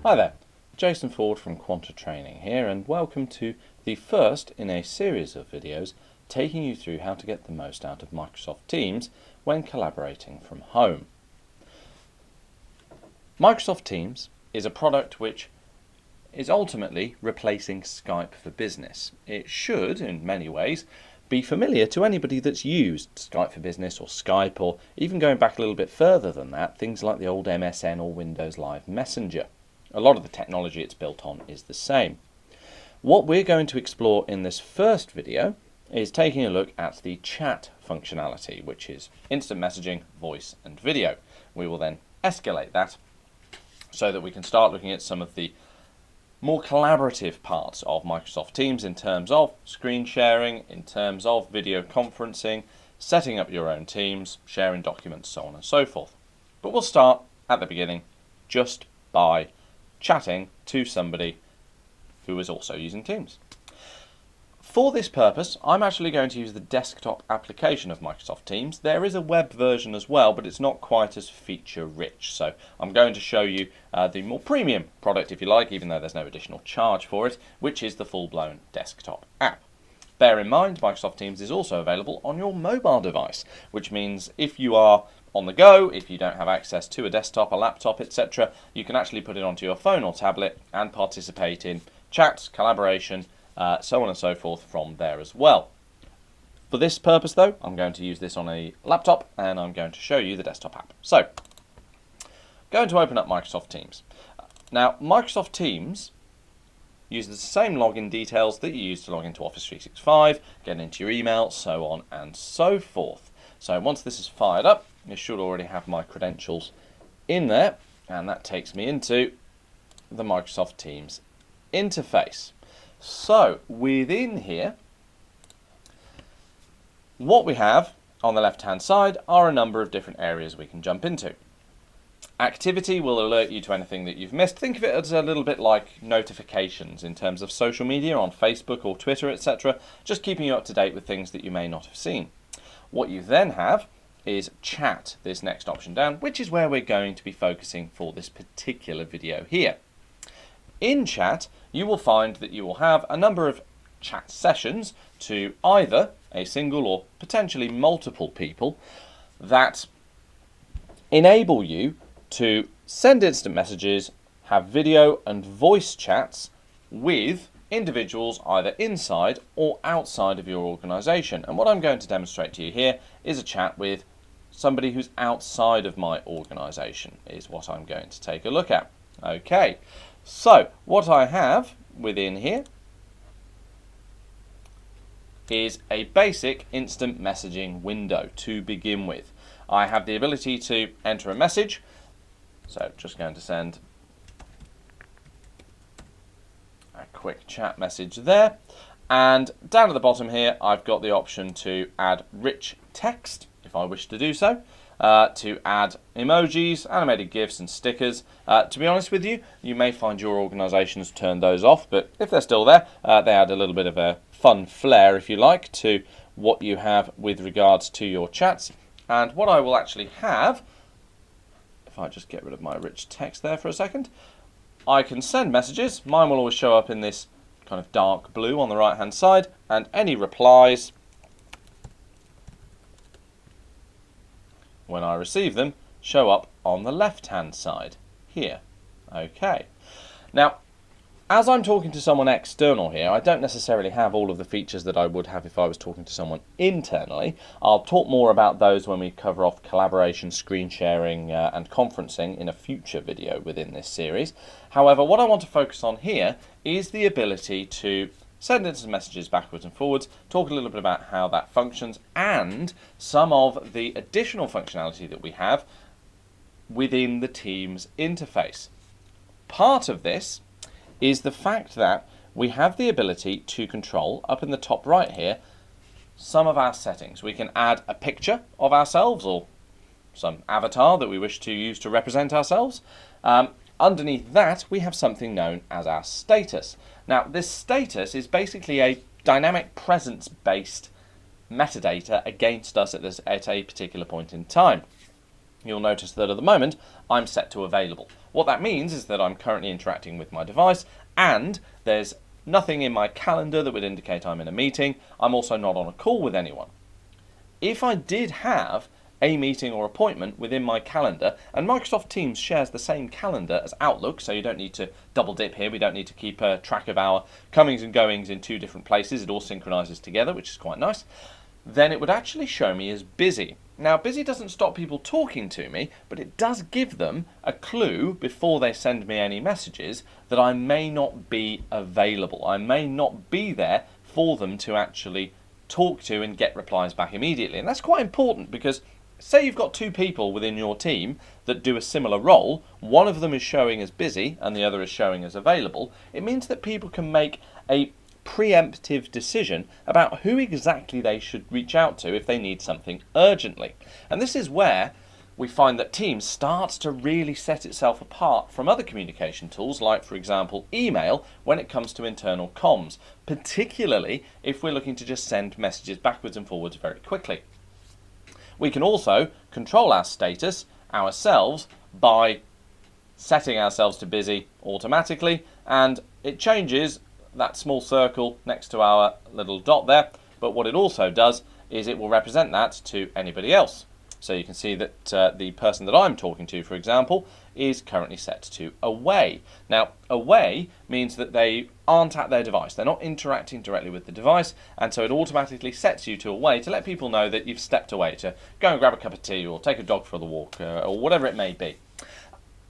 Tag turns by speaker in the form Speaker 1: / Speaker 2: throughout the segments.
Speaker 1: Hi there, Jason Ford from Quanta Training here, and welcome to the first in a series of videos taking you through how to get the most out of Microsoft Teams when collaborating from home. Microsoft Teams is a product which is ultimately replacing Skype for Business. It should, in many ways, be familiar to anybody that's used Skype for Business or Skype, or even going back a little bit further than that, things like the old MSN or Windows Live Messenger. A lot of the technology it's built on is the same. What we're going to explore in this first video is taking a look at the chat functionality, which is instant messaging, voice and video. We will then escalate that so that we can start looking at some of the more collaborative parts of Microsoft Teams in terms of screen sharing, in terms of video conferencing, setting up your own teams, sharing documents, so on and so forth. But we'll start at the beginning just by chatting to somebody who is also using Teams. For this purpose, I'm actually going to use the desktop application of Microsoft Teams. There is a web version as well, but it's not quite as feature rich. So I'm going to show you the more premium product, if you like, even though there's no additional charge for it, which is the full-blown desktop app. Bear in mind, Microsoft Teams is also available on your mobile device, which means if you are on the go, if you don't have access to a desktop, a laptop, etc., you can actually put it onto your phone or tablet and participate in chats, collaboration, so on and so forth from there as well. For this purpose though, I'm going to use this on a laptop and I'm going to show you the desktop app. So, going to open up Microsoft Teams. Now, Microsoft Teams uses the same login details that you use to log into Office 365, get into your email, so on and so forth. So once this is fired up, you should already have my credentials in there, and that takes me into the Microsoft Teams interface. So within here, what we have on the left hand side are a number of different areas we can jump into. Activity will alert you to anything that you've missed. Think of it as a little bit like notifications in terms of social media on Facebook or Twitter, etc. Just keeping you up to date with things that you may not have seen. What you then have is chat, this next option down, which is where we're going to be focusing for this particular video here. In chat, you will find that you will have a number of chat sessions to either a single or potentially multiple people that enable you to send instant messages, have video and voice chats with individuals either inside or outside of your organisation. And what I'm going to demonstrate to you here is a chat with somebody who's outside of my organisation, is what I'm going to take a look at. Okay, so what I have within here is a basic instant messaging window to begin with. I have the ability to enter a message, so just going to send a quick chat message there, and down at the bottom here I've got the option to add rich text if I wish to do so, to add emojis, animated GIFs and stickers. To be honest with you, you may find your organisation has turned those off, but if they're still there, they add a little bit of a fun flair, if you like, to what you have with regards to your chats. And what I will actually have, if I just get rid of my rich text there for a second, I can send messages. Mine will always show up in this kind of dark blue on the right hand side, and any replies when I receive them show up on the left hand side here. Okay, now as I'm talking to someone external here, I don't necessarily have all of the features that I would have if I was talking to someone internally. I'll talk more about those when we cover off collaboration, screen sharing and conferencing in a future video within this series. However, what I want to focus on here is the ability to send instant messages backwards and forwards, talk a little bit about how that functions, and some of the additional functionality that we have within the Teams interface. Part of this is the fact that we have the ability to control, up in the top right here, some of our settings. We can add a picture of ourselves or some avatar that we wish to use to represent ourselves. Underneath that, we have something known as our status. Now, this status is basically a dynamic presence-based metadata against us at a particular point in time. you'll notice that at the moment I'm set to available. What that means is that I'm currently interacting with my device and there's nothing in my calendar that would indicate I'm in a meeting. I'm also not on a call with anyone. If I did have a meeting or appointment within my calendar, and Microsoft Teams shares the same calendar as Outlook, so you don't need to double dip here, we don't need to keep track of our comings and goings in two different places, it all synchronises together, which is quite nice, then it would actually show me as busy. Now, busy doesn't stop people talking to me, but it does give them a clue before they send me any messages that I may not be available. I may not be there for them to actually talk to and get replies back immediately. And that's quite important because say you've got two people within your team that do a similar role, one of them is showing as busy and the other is showing as available, it means that people can make a preemptive decision about who exactly they should reach out to if they need something urgently. And this is where we find that Teams starts to really set itself apart from other communication tools, like, for example, email, when it comes to internal comms, particularly if we're looking to just send messages backwards and forwards very quickly. We can also control our status ourselves by setting ourselves to busy automatically, and it changes that small circle next to our little dot there, but what it also does is it will represent that to anybody else. So you can see that the person that I'm talking to, for example, is currently set to away. Now, away means that they aren't at their device. They're not interacting directly with the device, and so it automatically sets you to away to let people know that you've stepped away to go and grab a cup of tea or take a dog for the walk or whatever it may be.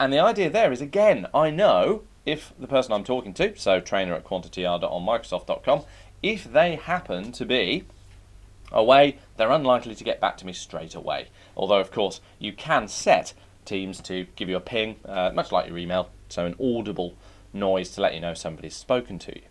Speaker 1: And the idea there is, again, I know if the person I'm talking to, so trainer@quantityyard.onmicrosoft.com, if they happen to be away, they're unlikely to get back to me straight away. Although, of course, you can set Teams to give you a ping, much like your email, so an audible noise to let you know somebody's spoken to you.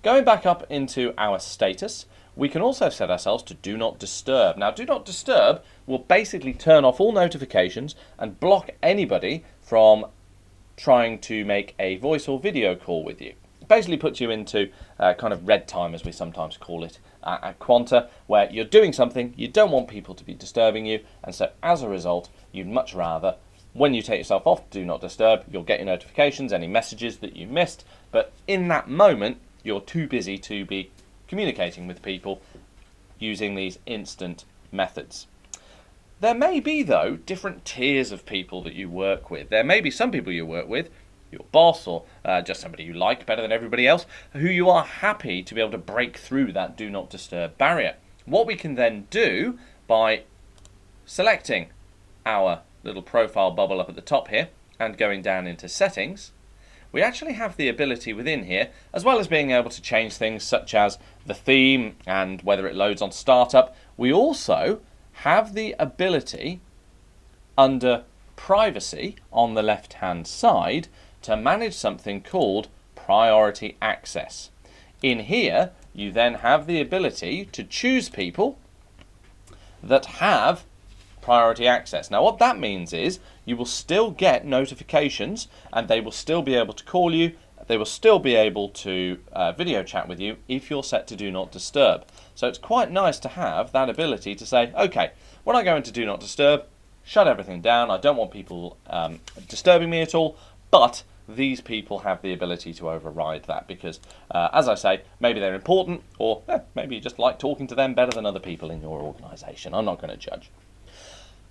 Speaker 1: Going back up into our status, we can also set ourselves to Do Not Disturb. Now, Do Not Disturb will basically turn off all notifications and block anybody from trying to make a voice or video call with you. It basically puts you into kind of red time, as we sometimes call it at Quanta, where you're doing something, you don't want people to be disturbing you, and so as a result, you'd much rather, when you take yourself off Do Not Disturb, you'll get your notifications, any messages that you missed, but in that moment, you're too busy to be communicating with people using these instant methods. There may be, though, different tiers of people that you work with. There may be some people you work with, your boss or just somebody you like better than everybody else, who you are happy to be able to break through that Do Not Disturb barrier. What we can then do by selecting our little profile bubble up at the top here and going down into settings, we actually have the ability within here, as well as being able to change things such as the theme and whether it loads on startup, we also have the ability under privacy on the left hand side to manage something called priority access. In here you then have the ability to choose people that have priority access. Now what that means is you will still get notifications and they will still be able to call you, they will still be able to video chat with you if you're set to Do Not Disturb. So it's quite nice to have that ability to say, okay, when I go into Do Not Disturb, shut everything down, I don't want people disturbing me at all, but these people have the ability to override that because, as I say, maybe they're important or maybe you just like talking to them better than other people in your organisation. I'm not going to judge.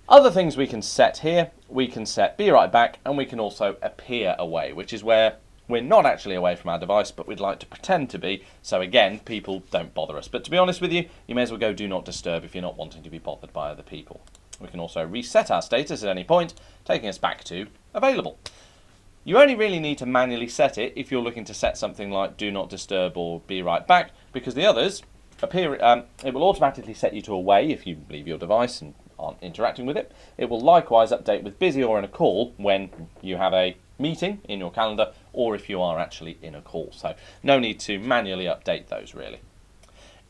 Speaker 1: Other things we can set here, we can set Be Right Back and we can also appear away, which is where we're not actually away from our device, but we'd like to pretend to be, so again, people don't bother us. But to be honest with you, you may as well go Do Not Disturb if you're not wanting to be bothered by other people. We can also reset our status at any point, taking us back to Available. You only really need to manually set it if you're looking to set something like Do Not Disturb or Be Right Back, because the others appear, it will automatically set you to away if you leave your device and aren't interacting with it. It will likewise update with busy or in a call when you have a meeting in your calendar or if you are actually in a call. So no need to manually update those really.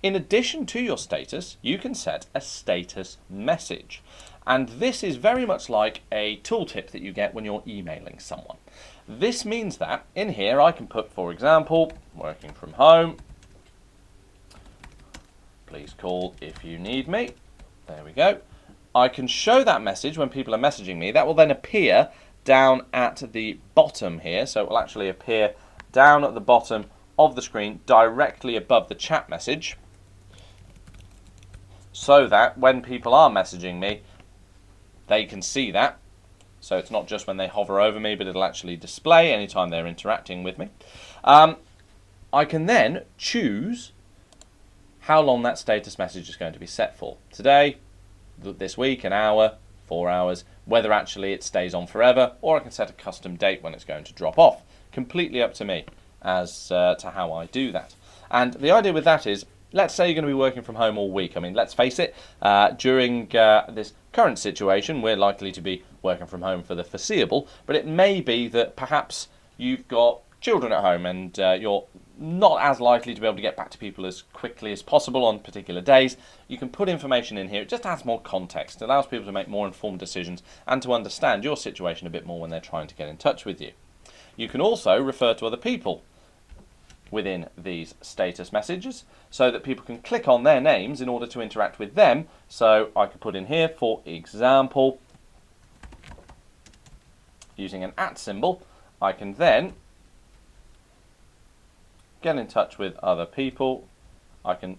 Speaker 1: In addition to your status, you can set a status message. And this is very much like a tooltip that you get when you're emailing someone. This means that in here I can put, for example, working from home, please call if you need me. There we go. I can show that message when people are messaging me. That will then appear down at the bottom here. So it will actually appear down at the bottom of the screen directly above the chat message, so that when people are messaging me, they can see that. So it's not just when they hover over me, but it'll actually display anytime they're interacting with me. I can then choose how long that status message is going to be set for. Today, this week, an hour, 4 hours, whether actually it stays on forever, or I can set a custom date when it's going to drop off. Completely up to me as to how I do that. And the idea with that is, let's say you're going to be working from home all week. I mean, let's face it, during this current situation, we're likely to be working from home for the foreseeable, but it may be that perhaps you've got children at home and you're not as likely to be able to get back to people as quickly as possible on particular days. You can put information in here. It just adds more context. It allows people to make more informed decisions and to understand your situation a bit more when they're trying to get in touch with you. You can also refer to other people within these status messages so that people can click on their names in order to interact with them. So I could put in here, for example, using an @ symbol, I can then get in touch with other people. I can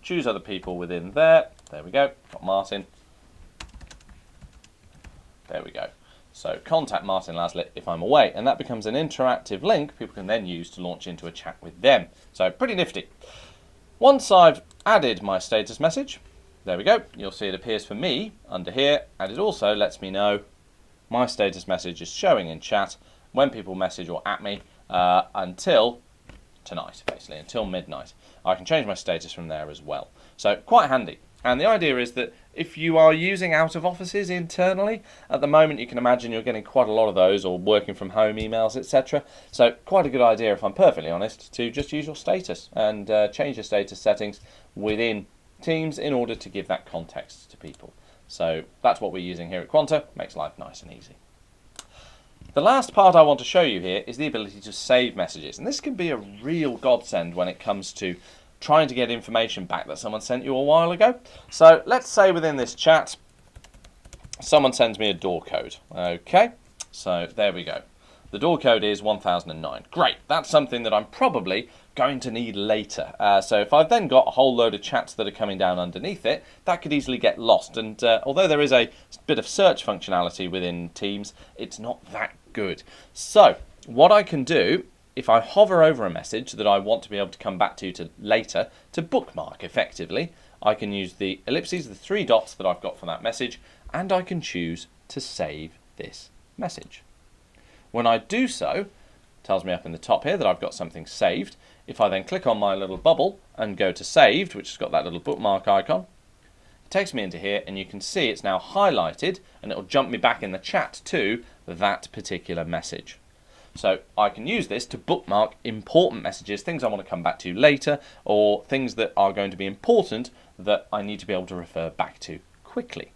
Speaker 1: choose other people within there. There we go, got Martin. There we go. So contact Martin Laslett if I'm away, and that becomes an interactive link people can then use to launch into a chat with them. So pretty nifty. Once I've added my status message, there we go, you'll see it appears for me under here, and it also lets me know my status message is showing in chat when people message or at me until tonight, basically, until midnight. I can change my status from there as well. So quite handy. And the idea is that if you are using out of offices internally, at the moment you can imagine you're getting quite a lot of those, or working from home emails, etc. So quite a good idea, if I'm perfectly honest, to just use your status and change your status settings within Teams in order to give that context to people. So that's what we're using here at Quanta. Makes life nice and easy. The last part I want to show you here is the ability to save messages. And this can be a real godsend when it comes to trying to get information back that someone sent you a while ago. So let's say within this chat, someone sends me a door code. Okay, so there we go. The door code is 1009. Great, that's something that I'm probably going to need later. So if I've then got a whole load of chats that are coming down underneath it, that could easily get lost. And although there is a bit of search functionality within Teams, it's not that good. So what I can do, if I hover over a message that I want to be able to come back to later, to bookmark effectively, I can use the ellipses, the 3 dots that I've got for that message, and I can choose to save this message. When I do so, it tells me up in the top here that I've got something saved. If I then click on my little bubble and go to saved, which has got that little bookmark icon, it takes me into here, and you can see it's now highlighted, and it'll jump me back in the chat to that particular message. So I can use this to bookmark important messages, things I want to come back to later, or things that are going to be important that I need to be able to refer back to quickly.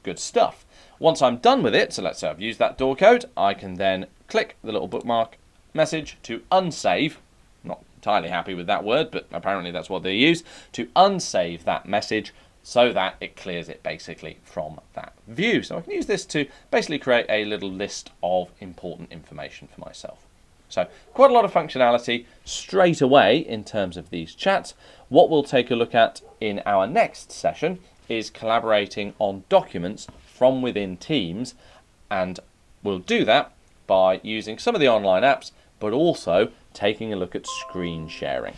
Speaker 1: Good stuff. Once I'm done with it, so let's say I've used that door code, I can then click the little bookmark message to unsave. Not entirely happy with that word, but apparently that's what they use. To unsave that message so that it clears it basically from that view. So I can use this to basically create a little list of important information for myself. So quite a lot of functionality straight away in terms of these chats. What we'll take a look at in our next session is collaborating on documents from within Teams, and we'll do that by using some of the online apps, but also taking a look at screen sharing.